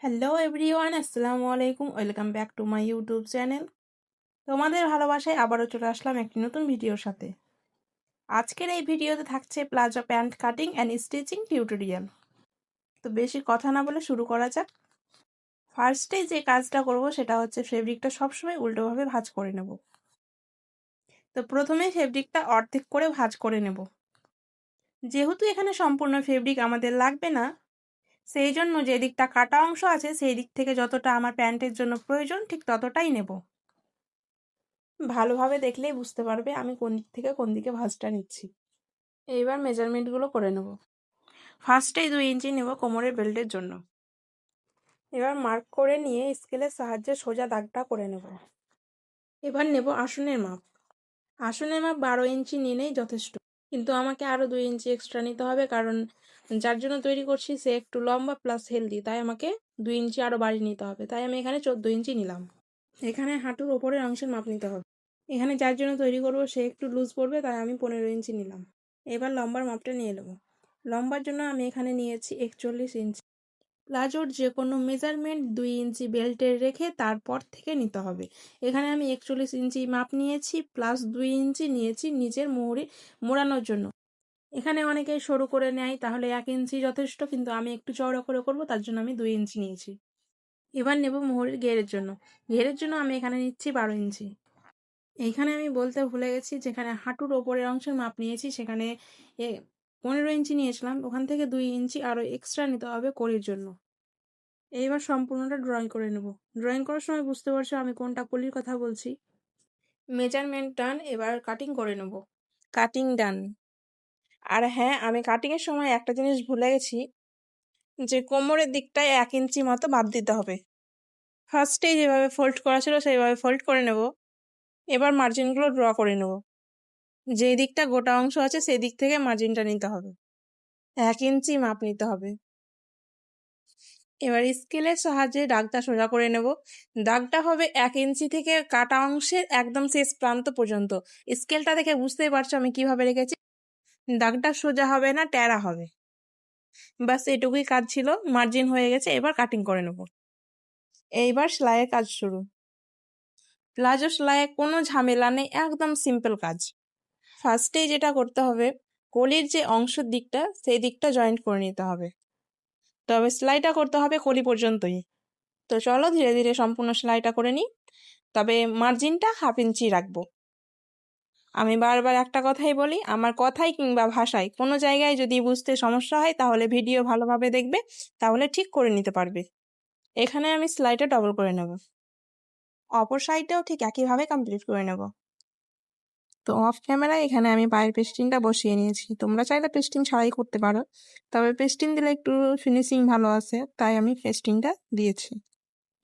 Hello everyone, আসসালামু আলাইকুম। Welcome back to my YouTube channel. তোমাদের ভালোবাসায় আবারও চলে আসলাম একটি নতুন ভিডিওর সাথে। আজকের এই ভিডিওতে থাকছে palazzo pant cutting and stitching tutorial. তো বেশি কথা না বলে শুরু করা যাক। ফার্স্টে যে কাজটা করব সেটা হচ্ছে ফেব্রিকটা সবসময় উল্টোভাবে ভাঁজ করে নেব। তো প্রথমে ফেব্রিকটা অর্ধেক করে ভাঁজ করে নেব। যেহেতু এখানে সম্পূর্ণ ফেব্রিক আমাদের লাগবে না, সেই জন্য যে দিকটা কাটা অংশ আছে সেই দিক থেকে যতটা আমার প্যান্টের জন্য প্রয়োজন ঠিক ততটাই নেব। ভালোভাবে দেখলেই বুঝতে পারবে আমি কোন দিক থেকে কোন দিকে ভাঁজটা নিচ্ছি। এইবার মেজারমেন্টগুলো করে নেব। ফার্স্টেই 2 ইঞ্চি নেব কোমরের বেল্টের জন্য। এবার মার্ক করে নিয়ে স্কেলের সাহায্যে সোজা দাগটা করে নেব। এবার নেব আসনের মাপ। আসনের মাপ 12 ইঞ্চি নিলেই যথেষ্ট, কিন্তু আমাকে আরও 2 ইঞ্চি এক্সট্রা নিতে হবে, কারণ যার জন্য তৈরি করছি সে একটু লম্বা প্লাস হেলদি, তাই আমাকে 2 ইঞ্চি আরও বাড়িয়ে নিতে হবে। তাই আমি এখানে 14 ইঞ্চি নিলাম। এখানে হাঁটুর ওপরের অংশের মাপ নিতে হবে। এখানে যার জন্য তৈরি করবো সে একটু লুজ পড়বে, তাই আমি 15 ইঞ্চি নিলাম। এবার লম্বার মাপটা নিয়ে নেব। লম্বার জন্য আমি এখানে নিয়েছি 41 ইঞ্চি। প্লাজোর যে কোনো মেজারমেন্ট 2 ইঞ্চি বেল্টের রেখে তারপর থেকে নিতে হবে। এখানে আমি 41 ইঞ্চি মাপ নিয়েছি, প্লাস 2 ইঞ্চি নিয়েছি নিচের মোহরে মোড়ানোর জন্য। এখানে অনেকে সরু করে নেয়, তাহলে 1 ইঞ্চি যথেষ্ট, কিন্তু আমি একটু চওড়া করে করবো, তার জন্য আমি 2 ইঞ্চি নিয়েছি। এবার নেব মোহরের ঘেরের জন্য। ঘেরের জন্য আমি এখানে নিচ্ছি 12 ইঞ্চি। এইখানে আমি বলতে ভুলে গেছি, যেখানে হাঁটুর ওপরের অংশের মাপ নিয়েছি সেখানে 15 ইঞ্চি নিয়েছিলাম, ওখান থেকে 2 ইঞ্চি আরও এক্সট্রা নিতে হবে কলির জন্য। এইবার সম্পূর্ণটা ড্রয়িং করে নেব। ড্রয়িং করার সময় বুঝতে পারছো আমি কোনটা কলির কথা বলছি। মেজারমেন্ট ডান, এবার কাটিং করে নেব। কাটিং ডান। আর হ্যাঁ, আমি কাটিংয়ের সময় একটা জিনিস ভুলে গেছি, যে কোমরের দিকটায় 1 ইঞ্চি মতো বাদ দিতে হবে। ফার্স্টেই যেভাবে ফোল্ড করা ছিল সেইভাবে ফোল্ড করে নেব। এবার মার্জিনগুলো ড্র করে নেব। যেই দিকটা গোটা অংশ আছে সেই দিক থেকে মার্জিনটা নিতে হবে। 1 ইঞ্চি মাপ নিতে হবে। এবার স্কেলের সাহায্যে দাগটা সোজা করে নেব। দাগটা হবে 1 ইঞ্চি থেকে কাটা অংশের একদম শেষ প্রান্ত পর্যন্ত। স্কেলটা দেখে বুঝতেই পারছো আমি কিভাবে রেখেছি। দাগটা সোজা হবে না, ট্যারা হবে। বাস এটুকুই কাজ ছিল, মার্জিন হয়ে গেছে। এবার কাটিং করে নেব। এইবার সেলাইয়ের কাজ শুরু। প্লাজো সেলাইয়ে কোনো ঝামেলা নেই, একদম সিম্পল কাজ। ফার্স্টেই যেটা করতে হবে, কলির যে অংশের দিকটা সেই দিকটা জয়েন্ট করে নিতে হবে, তবে সেলাইটা করতে হবে কলি পর্যন্তই। তো চলো ধীরে ধীরে সম্পূর্ণ সেলাইটা করে নিই। তবে মার্জিনটা 1/2 ইঞ্চি রাখবো। আমি বারবার একটা কথাই বলি, আমার কথায় কিংবা ভাষায় কোনো জায়গায় যদি বুঝতে সমস্যা হয় তাহলে ভিডিও ভালোভাবে দেখবে, তাহলে ঠিক করে নিতে পারবে। এখানে আমি সেলাইটা ডবল করে নেব। অপর সাইডেও ঠিক একইভাবে কমপ্লিট করে নেব। তো অফ ক্যামেরায় এখানে আমি পায়ের পেস্টিংটা বসিয়ে নিয়েছি। তোমরা চাইলে পেস্টিং ছাড়াই করতে পারো, তবে পেস্টিং দিলে একটু ফিনিশিং ভালো আসে, তাই আমি পেস্টিংটা দিয়েছি।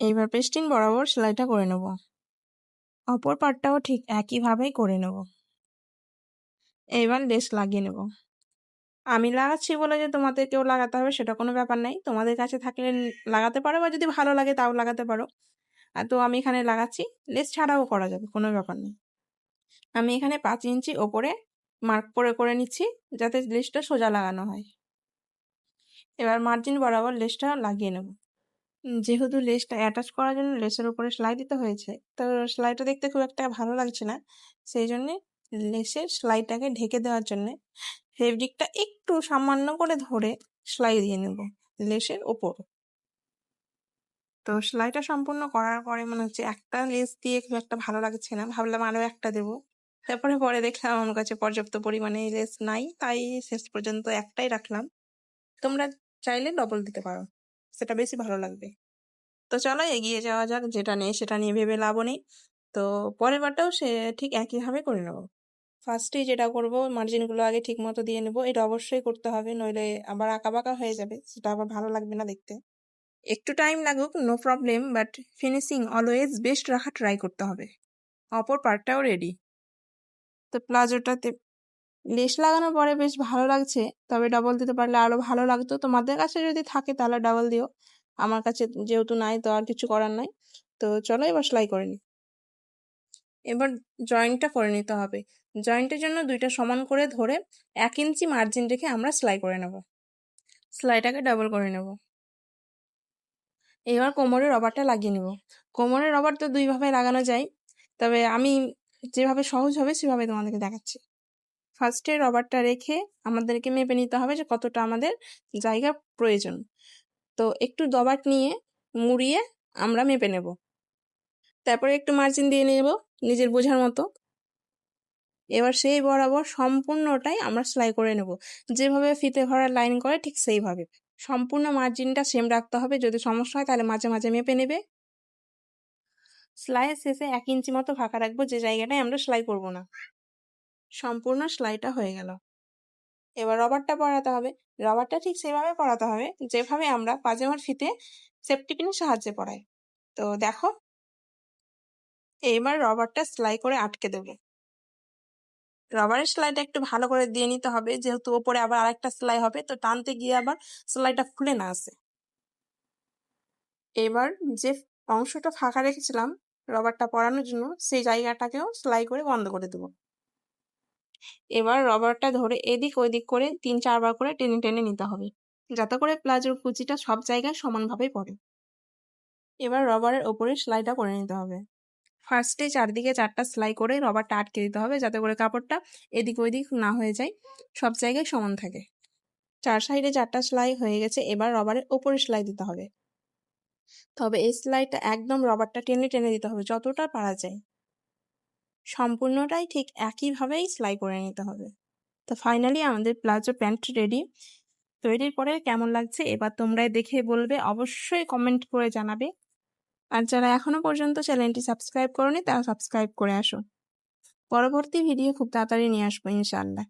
এইবার পেস্টিং বরাবর সেলাইটা করে নেব। অপর পার্টটাও ঠিক একইভাবেই করে নেব। এইবার লেস লাগিয়ে নেব। আমি লাগাচ্ছি বলে যে তোমাদেরকেও লাগাতে হবে সেটা কোনো ব্যাপার নাই। তোমাদের কাছে থাকলে লাগাতে পারো, বা যদি ভালো লাগে তাও লাগাতে পারো। আর তো আমি এখানে লাগাচ্ছি, লেস ছাড়াও করা যাবে, কোনো ব্যাপার নেই। আমি এখানে 5 ইঞ্চি ওপরে মার্ক করে নিচ্ছি, যাতে লেসটা সোজা লাগানো হয়। এবার মার্জিন বরাবর লেসটা লাগিয়ে নেব। যেহেতু লেসটা অ্যাটাচ করার জন্য লেসের উপরে সেলাই দিতে হয়েছে, তো সেলাইটা দেখতে খুব একটা ভালো লাগছে না, সেই জন্যে লেসের সেলাইটাকে ঢেকে দেওয়ার জন্যে ফেব্রিকটা একটু সামান্য করে ধরে সেলাই দিয়ে নেব লেসের ওপর। তো সেলাইটা সম্পূর্ণ করার পরে মনে হচ্ছে একটা লেস দিয়ে খুব একটা ভালো লাগছে না, ভাবলাম আরও একটা দেবো। তারপরে পরে দেখলাম আমার কাছে পর্যাপ্ত পরিমাণে লেস নাই, তাই শেষ পর্যন্ত একটাই রাখলাম। তোমরা চাইলে ডবল দিতে পারো, সেটা বেশি ভালো লাগবে। তো চলো এগিয়ে যাওয়া যাক, যেটা নেই সেটা নিয়ে ভেবে লাভও নেই। তো পরের বারটাও সে ঠিক একইভাবে করে নেব। ফার্স্টেই যেটা করব, মার্জিনগুলো আগে ঠিক মতো দিয়ে নেব। এটা অবশ্যই করতে হবে, নইলে আবার আঁকাবাঁকা হয়ে যাবে, সেটা আবার ভালো লাগবে না দেখতে। একটু টাইম লাগুক, no problem, but finishing always best রাখা ট্রাই করতে হবে। অপর পার্টটাও রেডি। তো প্লাজোটাতে লেস লাগানোর পরে বেশ ভালো লাগছে, তবে ডবল দিতে পারলে আরো ভালো লাগতো। তোমাদের কাছে যদি থাকে তাহলে ডবল দিও, আমার কাছে যেহেতু নাই তো আর কিছু করার নাই। তো চলো এবার সেলাই করে নিই। এবার জয়েন্টটা করে নিতে হবে। জয়েন্টের জন্য দুইটা সমান করে ধরে 1 ইঞ্চি মার্জিন রেখে আমরা সেলাই করে নেব। সেলাইটাকে ডাবল করে নেব। এবার কোমরের রবারটা লাগিয়ে নেব। কোমরের রবার তো দুইভাবে লাগানো যায়, তবে আমি যেভাবে সহজ হবে সেভাবে তোমাদেরকে দেখাচ্ছি। ফার্স্টে রবারটা রেখে আমাদেরকে মেপে নিতে হবে যে কতটা আমাদের জায়গা প্রয়োজন। তো একটু রবার নিয়ে মুড়িয়ে আমরা মেপে নেব। তারপরে একটু মার্জিন দিয়ে নেব নিজের বোঝার মতো। এবার সেই বরাবর সম্পূর্ণটাই আমরা সেলাই করে নেব, যেভাবে ফিতে ভরার লাইন করে ঠিক সেইভাবে। সম্পূর্ণ মার্জিনটা সেম রাখতে হবে, যদি সমস্যা হয় তাহলে মাঝে মাঝে মেপে নেবে। সেলাইয়ের শেষে 1 ইঞ্চি মতো ফাঁকা রাখবো, যে জায়গাটায় আমরা সেলাই করব না। সম্পূর্ণ সেলাইটা হয়ে গেল। এবার রবারটা পরাতে হবে। রবারটা ঠিক সেভাবে পরাতে হবে যেভাবে আমরা পাজামার ফিতে সেফটি পিনের সাহায্যে পরাই। তো দেখো, এইবার রবারটা সেলাই করে আটকে দেবো। রবারের সেলাইটা একটু ভালো করে দিয়ে নিতে হবে, যেহেতু ওপরে আবার আরেকটা সেলাই হবে, তো টানতে গিয়ে আবার সেলাইটা খুলে না আসে। এবার যে অংশটা ফাঁকা রেখেছিলাম রবারটা পরানোর জন্য, সেই জায়গাটাকেও সেলাই করে বন্ধ করে দেবো। এবার রবারটা ধরে এদিক ওইদিক করে 3-4 বার করে টেনে টেনে নিতে হবে, যাতে করে প্লাজোর কুচিটা সব জায়গায় সমানভাবে পড়ে। এবার রবারের ওপরে সেলাইটা করে নিতে হবে। ফার্স্টে চারদিকে 4টা সেলাই করে রবারটা আটকে দিতে হবে, যাতে করে কাপড়টা এদিক ওইদিক না হয়ে যায়, সব জায়গায় সমান থাকে। 4 সাইডে 4টা সেলাই হয়ে গেছে। এবার রবারের ওপরে সেলাই দিতে হবে, তবে এই সেলাইটা একদম রবারটা টেনে টেনে দিতে হবে যতটা পারা যায়। সম্পূর্ণটাই ঠিক একইভাবেই সেলাই করে নিতে হবে। তো ফাইনালি আমাদের প্লাজো প্যান্ট রেডি। তৈরির পরে কেমন লাগছে এবার তোমরাই দেখে বলবে, অবশ্যই কমেন্ট করে জানাবে। আর যারা এখনো পর্যন্ত চ্যানেলটি সাবস্ক্রাইব করোনি তারা সাবস্ক্রাইব করে আসো। পরবর্তী ভিডিও খুব তাড়াতাড়ি নিয়ে আসবো ইনশাআল্লাহ।